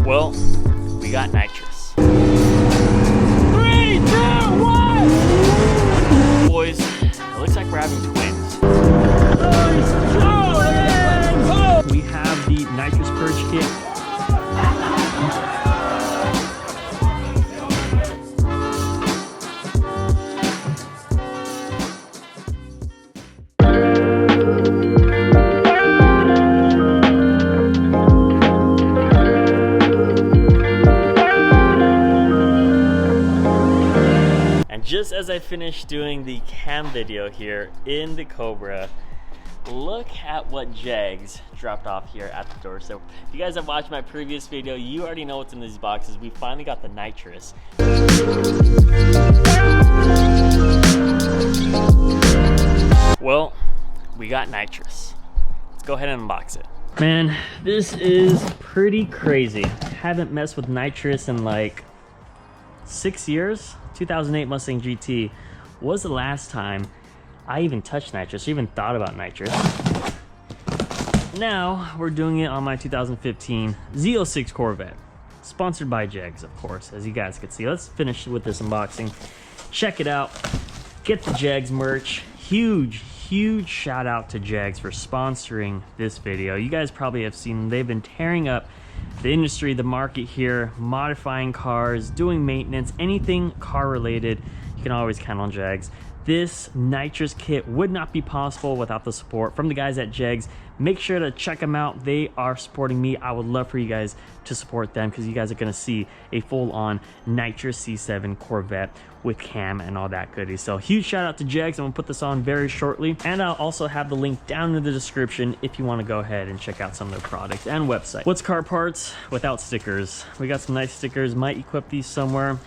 Well, we got Nitrous. 3, 2, 1! Boys, it looks like we're having twins. We have the Nitrous Purge kit. Just as I finished doing the cam video here in the Cobra, look at what Jags dropped off here at the door. So if you guys have watched my previous video, you already know what's in these boxes. We finally got the Nitrous. Well, we got Nitrous. Let's go ahead and unbox it. Man, this is pretty crazy. Haven't messed with Nitrous in like 6 years. 2008 Mustang GT was the last time I even touched Nitrous, or even thought about Nitrous. Now we're doing it on my 2015 Z06 Corvette, sponsored by Jags, of course, as you guys can see. Let's finish with this unboxing. Check it out. Get the Jags merch. Huge shout out to Jags for sponsoring this video. You guys probably have seen they've been tearing up the industry, the market here, modifying cars, doing maintenance, anything car related. You can always count on Jags. This Nitrous kit would not be possible without the support from the guys at Jags. Make sure to check them out. They are supporting me. I would love for you guys to support them because you guys are going to see a full-on Nitrous C7 Corvette with cam and all that goodies. So huge shout out to Jags. I'm going to put this on very shortly. And I'll also have the link down in the description if you want to go ahead and check out some of their products and website. What's car parts without stickers? We got some nice stickers. Might equip these somewhere.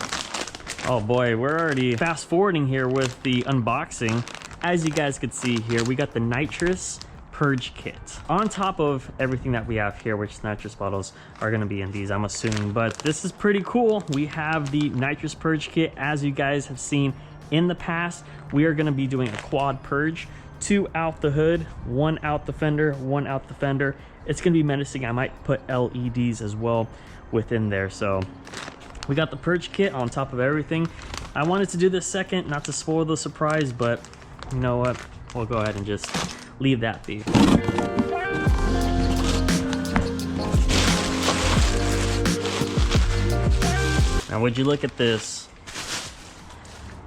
Oh boy, we're already fast forwarding here with the unboxing. As you guys could see here, we got the Nitrous Purge kit. On top of everything that we have here, which Nitrous bottles are gonna be in these, I'm assuming, but this is pretty cool. We have the Nitrous Purge kit. As you guys have seen in the past, we are gonna be doing a quad purge, 2 out the hood, 1 out the fender, 1 out the fender. It's gonna be menacing. I might put LEDs as well within there. So we got the Purge kit on top of everything. I wanted to do this second, not to spoil the surprise, but you know what? We'll go ahead and just leave that be. Now would you look at this?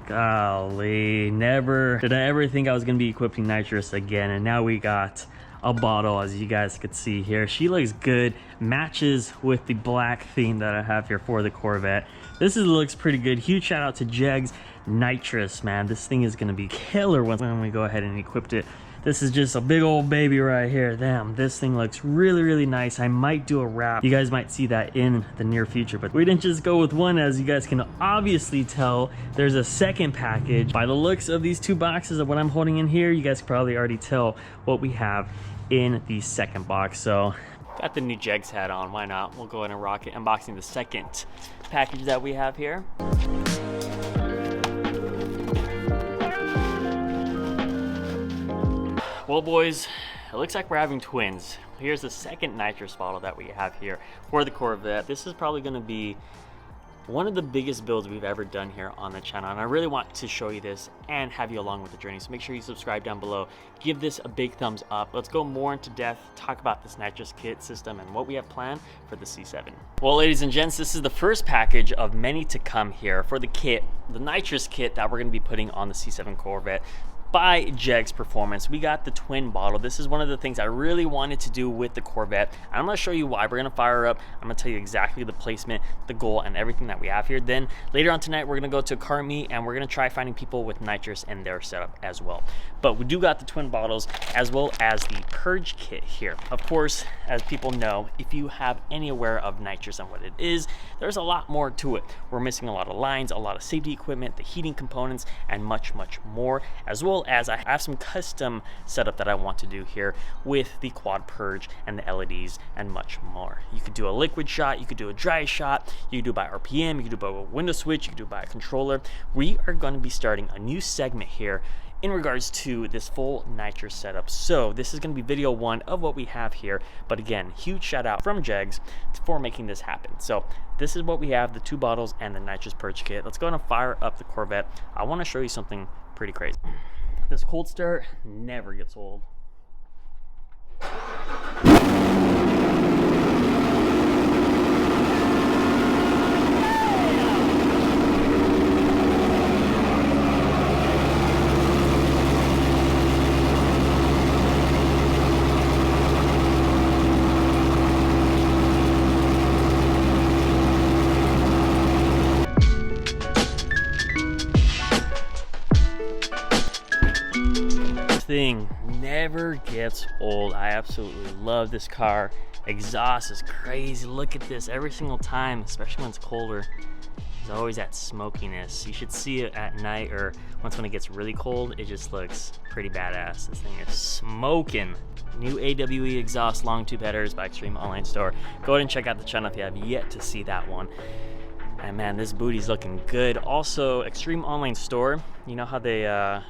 Golly, never did I ever think I was gonna be equipping Nitrous again, and now we got a bottle, as you guys could see here. She looks good, matches with the black theme that I have here for the Corvette. This looks pretty good. Huge shout out to Jags Nitrous, man. This thing is gonna be killer when we go ahead and equip it. This is just a big old baby right here. Damn, this thing looks really nice. I might do a wrap. You guys might see that in the near future, but we didn't just go with one. As you guys can obviously tell, there's a second package. By the looks of these 2 boxes of what I'm holding in here, you guys can probably already tell what we have in the second box. So got the new Jags hat on, why not? We'll go ahead and rock it. Unboxing the second package that we have here. Well boys, it looks like we're having twins. Here's the second Nitrous bottle that we have here for the Corvette. This is probably going to be one of the biggest builds we've ever done here on the channel, and I really want to show you this and have you along with the journey. So make sure you subscribe down below, give this a big thumbs up. Let's go more into depth, talk about this Nitrous kit system and what we have planned for the C7. Well, ladies and gents, this is the first package of many to come here for the kit, the Nitrous kit that we're going to be putting on the C7 Corvette by Jags Performance. We got the twin bottle. This is one of the things I really wanted to do with the Corvette. I'm going to show you why. We're going to fire her up. I'm going to tell you exactly the placement, the goal, and everything that we have here. Then later on tonight, we're going to go to a car meet and we're going to try finding people with Nitrous in their setup as well. But we do got the twin bottles as well as the Purge kit here. Of course, as people know, if you have any aware of Nitrous and what it is, there's a lot more to it. We're missing a lot of lines, a lot of safety equipment, the heating components, and much more, as well as I have some custom setup that I want to do here with the quad purge and the LEDs and much more. You could do a liquid shot, you could do a dry shot, you could do by RPM, you could do by a window switch, you could do by a controller. We are going to be starting a new segment here in regards to this full nitrous setup. So this is going to be video 1 of what we have here, but again, huge shout out from Jegs for making this happen. So this is what we have, the 2 bottles and the nitrous purge kit. Let's go ahead and fire up the Corvette. I want to show you something pretty crazy. This cold start never gets old. Thing never gets old. I absolutely love this car. Exhaust is crazy. Look at this every single time, especially when it's colder. There's always that smokiness. You should see it at night or once when it gets really cold. It just looks pretty badass. This thing is smoking. New AWE exhaust long tube headers by Extreme Online Store. Go ahead and check out the channel if you have yet to see that one. And man, this booty's looking good. Also, Extreme Online Store, you know how they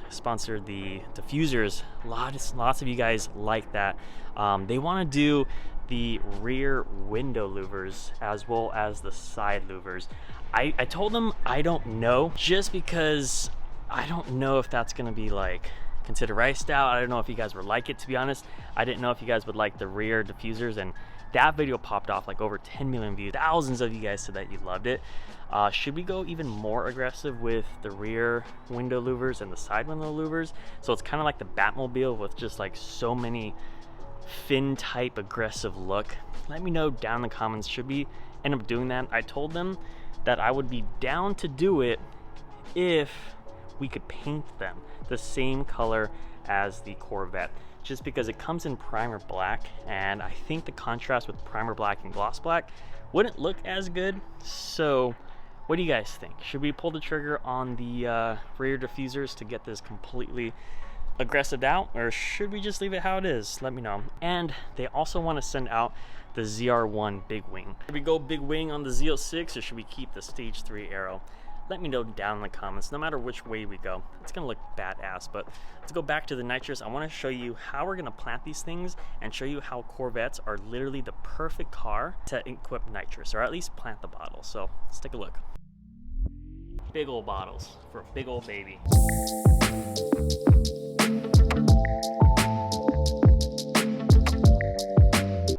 sponsored the diffusers? Lots of you guys like that. They want to do the rear window louvers as well as the side louvers. I told them I don't know, just because I don't know if that's gonna be like considered rice style. I don't know if you guys would like it, to be honest. I didn't know if you guys would like the rear diffusers, and that video popped off like over 10 million views. Thousands of you guys said that you loved it. Should we go even more aggressive with the rear window louvers and the side window louvers? So it's kind of like the Batmobile with just like so many fin type aggressive look. Let me know down in the comments. Should we end up doing that? I told them that I would be down to do it if we could paint them the same color as the Corvette, just because it comes in primer black, and I think the contrast with primer black and gloss black wouldn't look as good. So what do you guys think? Should we pull the trigger on the rear diffusers to get this completely aggressive out, or should we just leave it how it is? Let me know. And they also want to send out the ZR1 big wing. Should we go big wing on the Z06, or should we keep the stage 3 aero? Let me know down in the comments. No matter which way we go, it's gonna look badass. But let's go back to the nitrous. I want to show you how we're gonna plant these things and show you how Corvettes are literally the perfect car to equip nitrous, or at least plant the bottle. So let's take a look. Big old bottles for a big old baby.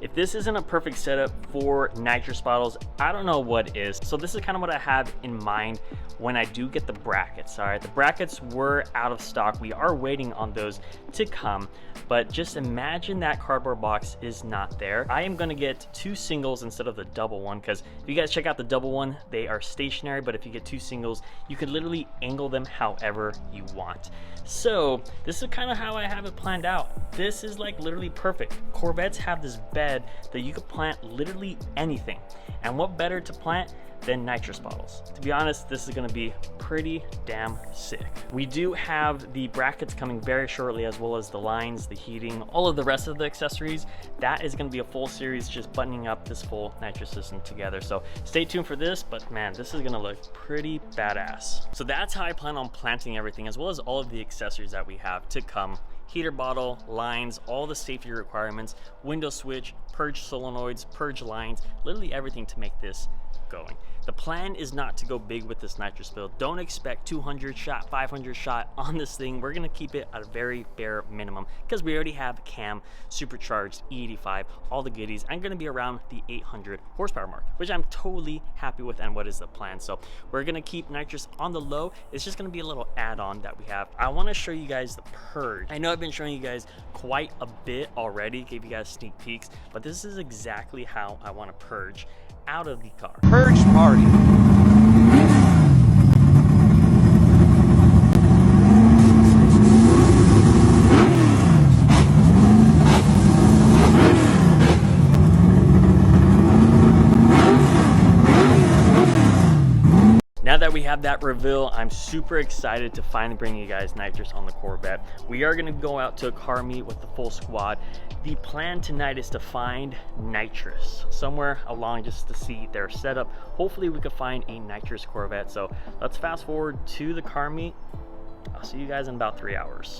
If this isn't a perfect setup for nitrous bottles, I don't know what is. So this is kind of what I have in mind when I do get the brackets. All right, the brackets were out of stock. We are waiting on those to come, but just imagine that cardboard box is not there. I am gonna get 2 singles instead of the double one, because if you guys check out the double one, they are stationary, but if you get 2 singles, you can literally angle them however you want. So this is kind of how I have it planned out. This is like literally perfect. Corvettes have this bed that you could plant literally anything. And what better to plant than nitrous bottles? To be honest, this is gonna be pretty damn sick. We do have the brackets coming very shortly, as well as the lines, the heating, all of the rest of the accessories. That is gonna be a full series, just buttoning up this full nitrous system together. So stay tuned for this, but man, this is gonna look pretty badass. So that's how I plan on planting everything, as well as all of the accessories that we have to come. Heater bottle, lines, all the safety requirements, window switch, purge solenoids, purge lines, literally everything to make this going. The plan is not to go big with this nitrous build. Don't expect 200 shot, 500 shot on this thing. We're gonna keep it at a very bare minimum, because we already have cam, supercharged, E85, all the goodies. I'm gonna be around the 800 horsepower mark, which I'm totally happy with, and what is the plan. So we're gonna keep nitrous on the low. It's just gonna be a little add-on that we have. I wanna show you guys the purge. I know I've been showing you guys quite a bit already, gave you guys sneak peeks, but this is exactly how I wanna purge out of the car. Purge party. Now that we have that reveal, I'm super excited to finally bring you guys nitrous on the Corvette. We are gonna go out to a car meet with the full squad. The plan tonight is to find nitrous somewhere along, just to see their setup. Hopefully we could find a nitrous Corvette. So let's fast forward to the car meet I'll see you guys in about 3 hours.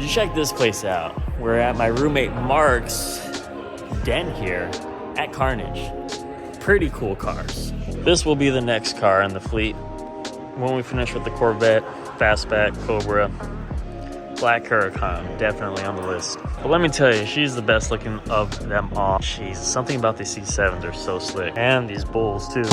Check this place out. We're at my roommate Mark's den here at Carnage. Pretty cool cars. This will be the next car in the fleet when we finish with the Corvette, fastback, Cobra, Black Huracan, definitely on the list. But let me tell you, she's the best looking of them all. Jeez, something about these C7s are so slick. And these bulls too.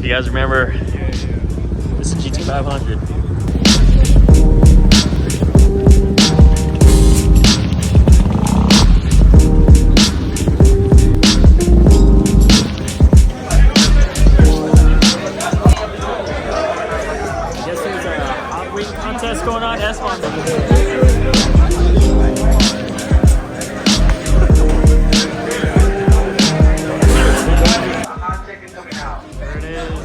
You guys remember, this is GT500. Guess there's a hot wing contest going on. That's one. There it is.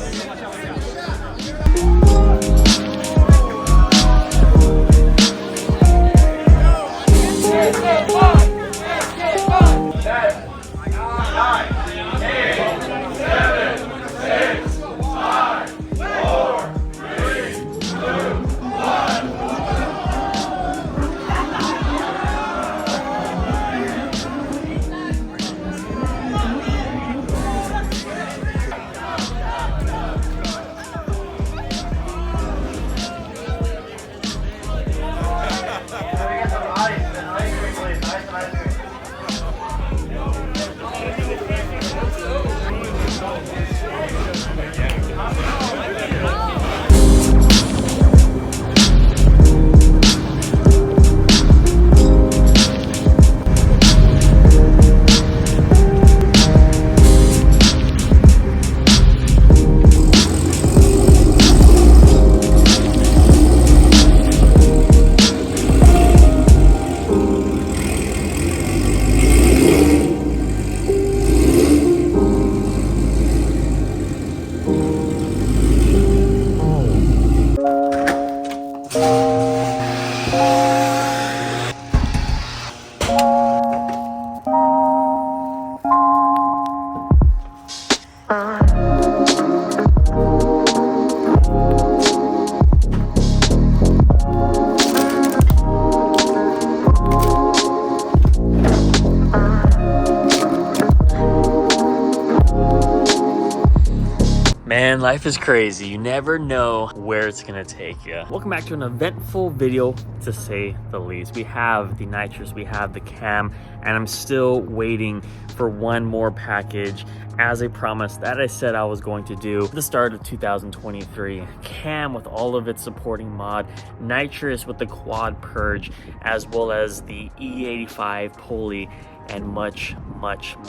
man, life is crazy. You never know where it's gonna take you. Welcome back to an eventful video, to say the least. We have the Nitrous, we have the cam, and I'm still waiting for one more package as a promise that I said I was going to do at the start of 2023. Cam with all of its supporting mod, Nitrous with the quad purge, as well as the E85 pulley, and much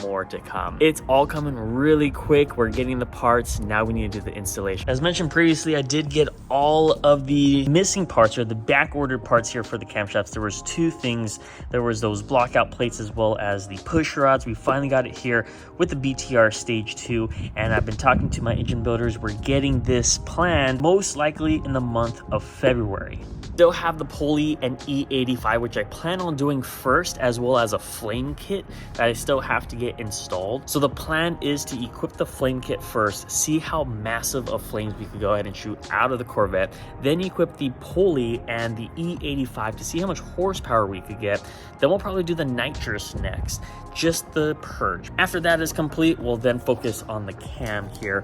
more to come. It's all coming really quick. We're getting the parts. Now we need to do the installation. As mentioned previously, I did get all of the missing parts, or the back ordered parts here for the camshafts. There was two things. There was those block out plates as well as the push rods. We finally got it here with the BTR stage 2, and I've been talking to my engine builders. We're getting this planned most likely in the month of February. Still have the pulley and E85, which I plan on doing first, as well as a flame kit that I still have to get installed. So the plan is to equip the flame kit first, see how massive of flames we could go ahead and shoot out of the Corvette, then equip the pulley and the E85 to see how much horsepower we could get. Then we'll probably do the Nitrous next, just the purge. After that is complete, we'll then focus on the cam here.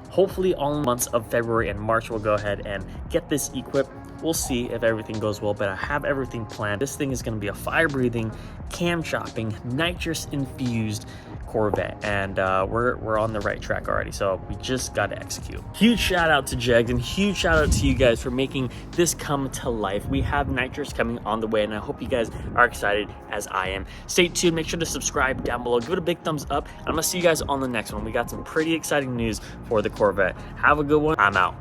Hopefully all in the months of February and March, we'll go ahead and get this equipped. We'll see if everything goes well, but I have everything planned. This thing is going to be a fire-breathing, cam-chopping, nitrous-infused Corvette, and we're on the right track already, so we just got to execute. Huge shout out to Jegs, and huge shout out to you guys for making this come to life. We have Nitrous coming on the way, and I hope you guys are excited as I am. Stay tuned, make sure to subscribe down below, give it a big thumbs up, and I'm gonna see you guys on the next one. We got some pretty exciting news for the Corvette. Have a good one. I'm out.